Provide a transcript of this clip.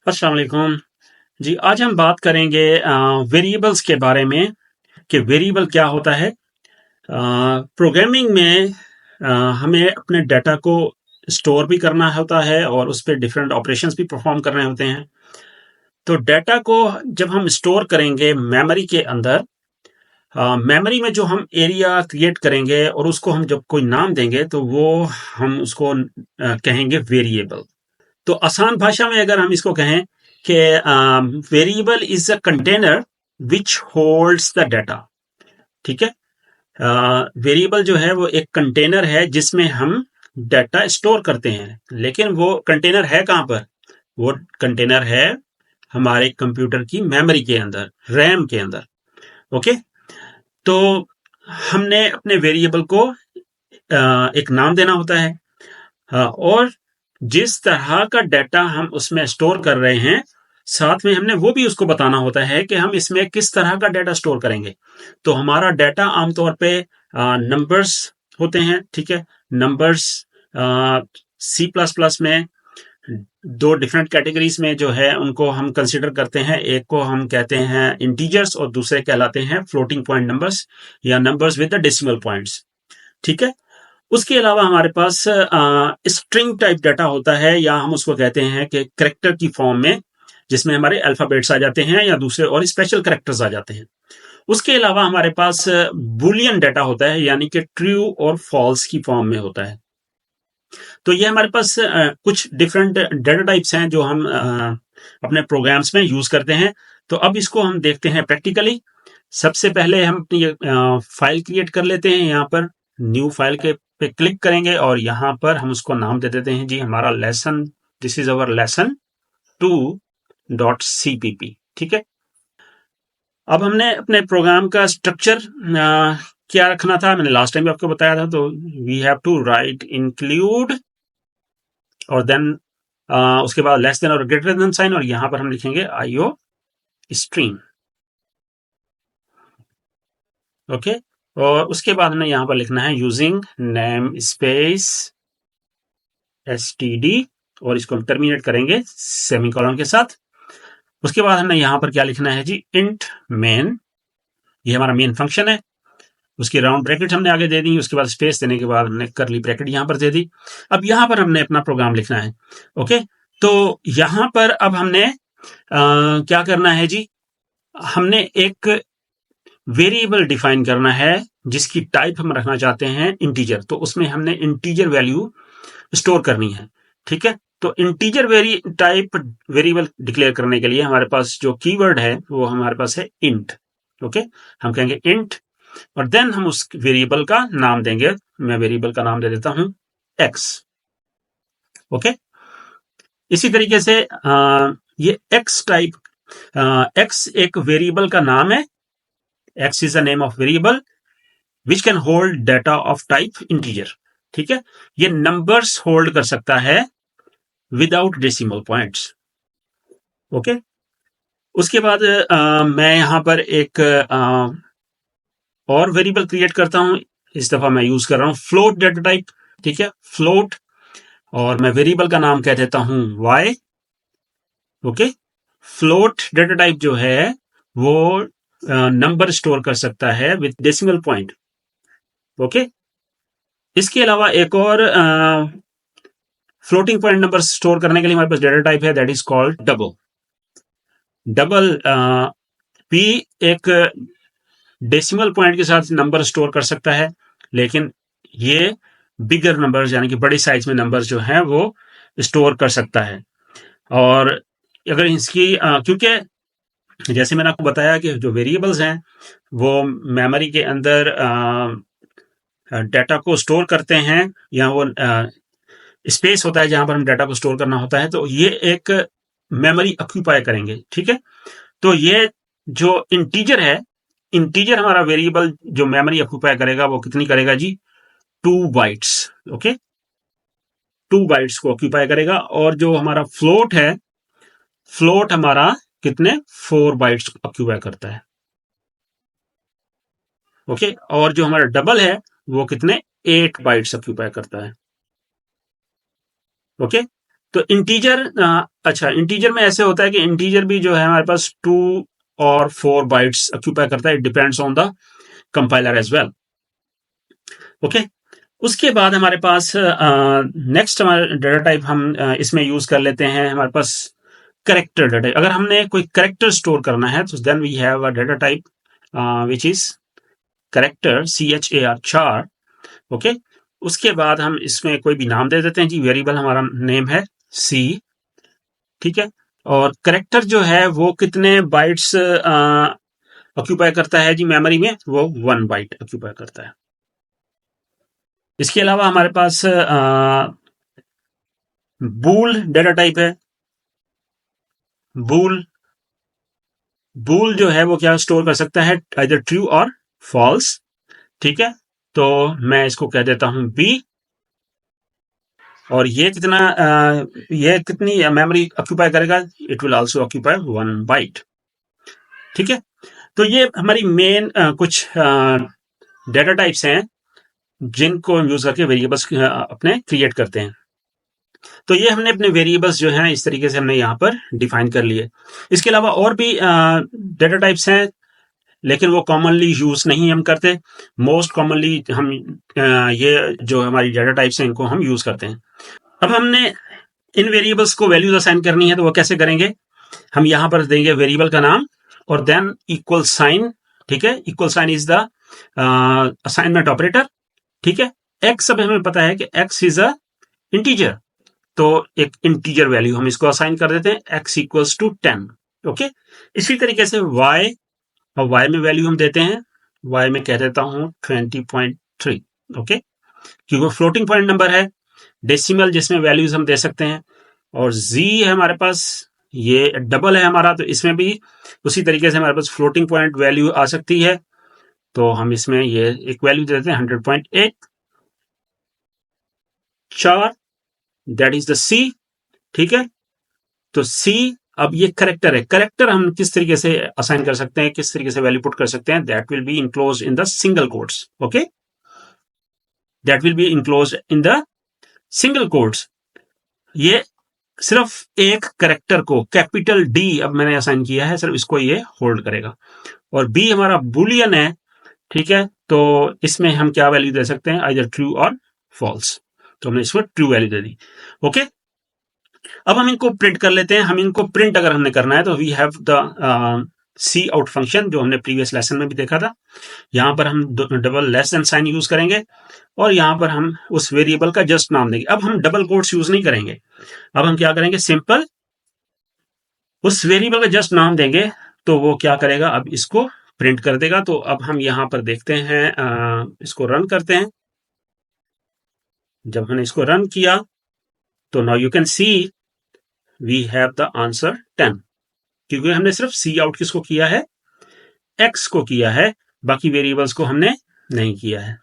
अस्सलाम वालेकुम जी। आज हम बात करेंगे वेरिएबल्स के बारे में कि वेरिएबल क्या होता है। प्रोग्रामिंग में हमें अपने डाटा को स्टोर भी करना होता है और उस पर डिफरेंट ऑपरेशंस भी परफॉर्म करने होते हैं। तो डाटा को जब हम स्टोर करेंगे मेमोरी के अंदर, मेमोरी में जो हम एरिया क्रिएट करेंगे और उसको हम जब कोई नाम देंगे तो वो हम उसको कहेंगे वेरिएबल। तो आसान भाषा में अगर हम इसको कहें कि variable is a container which holds the data. ठीक है। वेरिएबल जो है वो एक कंटेनर है जिसमें हम डाटा स्टोर करते हैं, लेकिन वो कंटेनर है कहां पर? वो कंटेनर है हमारे कंप्यूटर की मेमोरी के अंदर, रैम के अंदर। ओके। तो हमने अपने वेरिएबल को एक नाम देना होता है। और जिस तरह का डाटा हम उसमें स्टोर कर रहे हैं, साथ में हमने वो भी उसको बताना होता है कि हम इसमें किस तरह का डाटा स्टोर करेंगे। तो हमारा डाटा आमतौर पे नंबर्स होते हैं। ठीक है। नंबर्स सी प्लस प्लस में दो डिफरेंट कैटेगरीज में जो है उनको हम कंसिडर करते हैं। एक को हम कहते हैं इंटीजर्स और दूसरे कहलाते हैं फ्लोटिंग पॉइंट नंबर्स या numbers with the decimal points. ठीक है। उसके अलावा हमारे पास स्ट्रिंग टाइप डाटा होता है, या हम उसको कहते हैं कि करेक्टर की फॉर्म में, जिसमें हमारे अल्फाबेट्स आ जाते हैं या दूसरे और स्पेशल करेक्टर्स आ जाते हैं। उसके अलावा हमारे पास बुलियन डाटा होता है, यानी कि ट्रू और फॉल्स की फॉर्म में होता है। तो ये हमारे पास कुछ डिफरेंट डाटा टाइप्स हैं जो हम अपने प्रोग्राम्स में यूज करते हैं। तो अब इसको हम देखते हैं प्रैक्टिकली। सबसे पहले हम अपनी फाइल क्रिएट कर लेते हैं। यहाँ पर न्यू फाइल के पे क्लिक करेंगे और यहाँ पर हम उसको नाम दे देते हैं जी, हमारा lesson, this is our lesson 2.cpp। ठीक है। अब हमने अपने प्रोग्राम का स्ट्रक्चर क्या रखना था, मैंने लास्ट टाइम भी आपको बताया था। तो we have to write include और देन उसके बाद लेस देन और ग्रेटर देन साइन, और यहां पर हम लिखेंगे आईओ स्ट्रीम। ओके। और उसके बाद हमें यहां पर लिखना है यूजिंग नेम स्पेस एसटीडी, और इसको हम टर्मिनेट करेंगे सेमीकोलन के साथ। उसके बाद हमें यहां पर क्या लिखना है जी, इंट मेन। ये हमारा मेन फंक्शन है। उसकी राउंड ब्रैकेट हमने आगे दे दी, उसके बाद स्पेस देने के बाद हमने करली ब्रैकेट यहां पर दे दी। अब यहां पर हमने अपना प्रोग्राम लिखना है। ओके। तो यहां पर अब हमने क्या करना है जी, हमने एक वेरिएबल डिफाइन करना है जिसकी टाइप हम रखना चाहते हैं इंटीजर। तो उसमें हमने इंटीजर वैल्यू स्टोर करनी है। ठीक है। तो इंटीजर टाइप वेरिएबल डिक्लेयर करने के लिए हमारे पास जो कीवर्ड है वो हमारे पास है इंट। ओके। हम कहेंगे इंट और देन हम उस वेरिएबल का नाम देंगे। मैं वेरिएबल का नाम दे देता हूं एक्स। ओके। इसी तरीके से ये एक्स टाइप, एक्स एक वेरिएबल का नाम है। X is the name of variable which can hold data of type integer. ठीक है। ये नंबर्स होल्ड कर सकता है विदाउट डेसिमल पॉइंट्स। ओके। उसके बाद मैं यहां पर एक और वेरिएबल क्रिएट करता हूं। इस दफा मैं यूज कर रहा हूं फ्लोट डाटा टाइप। ठीक है, फ्लोट। और मैं वेरिएबल का नाम कह देता हूं Y. Okay. Float data type जो है वो नंबर स्टोर कर सकता है विद डेसिमल पॉइंट। ओके। इसके अलावा एक और फ्लोटिंग पॉइंट नंबर स्टोर करने के लिए हमारे पास डाटा टाइप है, that is called double. Double भी एक डेसिमल पॉइंट के साथ नंबर स्टोर कर सकता है, लेकिन ये बिगर नंबर्स यानी कि बड़े साइज में नंबर्स जो हैं वो स्टोर कर सकता है। और अगर इसकी क्योंकि जैसे मैंने आपको बताया कि जो वेरिएबल्स हैं वो मेमोरी के अंदर डाटा को स्टोर करते हैं, या वो स्पेस होता है जहां पर हम डाटा को स्टोर करना होता है। तो ये एक मेमोरी ऑक्यूपाई करेंगे। ठीक है। तो ये जो इंटीजर है, इंटीजर हमारा वेरिएबल जो मेमोरी ऑक्यूपाई करेगा वो कितनी करेगा जी, 2 बाइट्स। ओके। 2 बाइट्स को ऑक्यूपाई करेगा। और जो हमारा फ्लोट है, फ्लोट हमारा कितने, 4 बाइट्स ऑक्यूपाई करता है। ओके। और जो हमारा डबल है वो कितने, 8 बाइट्स ऑक्यूपाई करता है। ओके। तो इंटीजर, अच्छा, इंटीजर में ऐसे होता है कि इंटीजर भी जो है हमारे पास 2 और 4 बाइट्स ऑक्यूपाई करता है, it depends on the compiler as well. Okay, उसके बाद हमारे पास नेक्स्ट हमारा डाटा टाइप हम इसमें यूज कर लेते हैं, हमारे पास करेक्टर डाटा। अगर हमने कोई करेक्टर स्टोर करना है तो then we have a data type which is character, CHAR, char. Okay, उसके बाद हम इसमें कोई भी नाम दे देते हैं जी, वेरिएबल हमारा नेम है C, ठीक है। और करेक्टर जो है वो कितने बाइट्स ऑक्यूपाई करता है जी मेमोरी में, वो 1 बाइट ऑक्यूपाई करता है। इसके अलावा हमारे पास बूल डाटा टाइप है। बूल बूल जो है वो क्या स्टोर कर सकता है, आइदर ट्रू और फॉल्स, ठीक है। तो मैं इसको कह देता हूं B, और ये कितनी मेमोरी ऑक्यूपाई करेगा, it will also occupy 1 byte, ठीक है। तो ये हमारी मेन कुछ डाटा टाइप्स हैं जिनको हम यूज करके वेरिएबल्स अपने क्रिएट करते हैं। तो ये हमने अपने वेरिएबल्स जो हैं इस तरीके से हमने यहाँ पर डिफाइन कर लिए। इसके अलावा और भी डाटा टाइप्स हैं, लेकिन वो कॉमनली यूज नहीं हम करते। मोस्ट कॉमनली हम ये जो हमारी डाटा टाइप्स हैं इनको हम यूज करते हैं। अब हमने इन वेरिएबल्स को वैल्यूज असाइन करनी है, तो वो कैसे करेंगे, हम यहां पर देंगे वेरिएबल का नाम और देन इक्वल साइन, ठीक है। Equal sign is the assignment operator, ठीक है। एक्स, अब हमें पता है कि एक्स इज अ इंटीजर, तो एक इंटीजर वैल्यू हम इसको असाइन कर देते हैं, x इक्वल्स टू 10, ओके। इसी तरीके से y, और y में वैल्यू हम देते हैं, y में कह देता हूं 20.3, ओके, क्योंकि फ्लोटिंग पॉइंट नंबर है, डेसिमल जिसमें वैल्यूज हम दे सकते हैं। और z है हमारे पास, ये डबल है हमारा, तो इसमें भी उसी तरीके से हमारे पास फ्लोटिंग पॉइंट वैल्यू आ सकती है, तो हम इसमें ये एक वैल्यू देते हैं 100.8, 4, दैट इज द C, ठीक है। तो C, अब ये करेक्टर है, करेक्टर हम किस तरीके से असाइन कर सकते हैं, किस तरीके से वैल्यू पुट कर सकते हैं, that will be enclose in the single quotes, okay, that will be enclose in the single quotes. ये सिर्फ एक करेक्टर को, कैपिटल D अब मैंने असाइन किया है, सिर्फ इसको ये होल्ड करेगा। और B हमारा बुलियन है, ठीक है, तो इसमें हम क्या वैल्यू दे सकते हैं, आइदर ट्रू और फॉल्स, तो हमने इसको ट्रू वैल्यू दे दी, ओके। अब हम इनको प्रिंट कर लेते हैं। हम इनको प्रिंट अगर हमने करना है तो we have the C out function, जो हमने प्रीवियस लेसन में भी देखा था। यहां पर हम double less than sign use करेंगे और यहां पर हम उस वेरिएबल का जस्ट नाम देंगे। अब हम डबल कोट्स यूज नहीं करेंगे, अब हम क्या करेंगे, सिंपल उस वेरिएबल का जस्ट नाम देंगे, तो वो क्या करेगा, अब इसको प्रिंट कर देगा। तो अब हम यहां पर देखते हैं, इसको रन करते हैं। जब हमने इसको रन किया तो now you can see we have the answer 10, क्योंकि हमने सिर्फ सी आउट किसको किया है, एक्स को किया है, बाकी वेरिएबल्स को हमने नहीं किया है।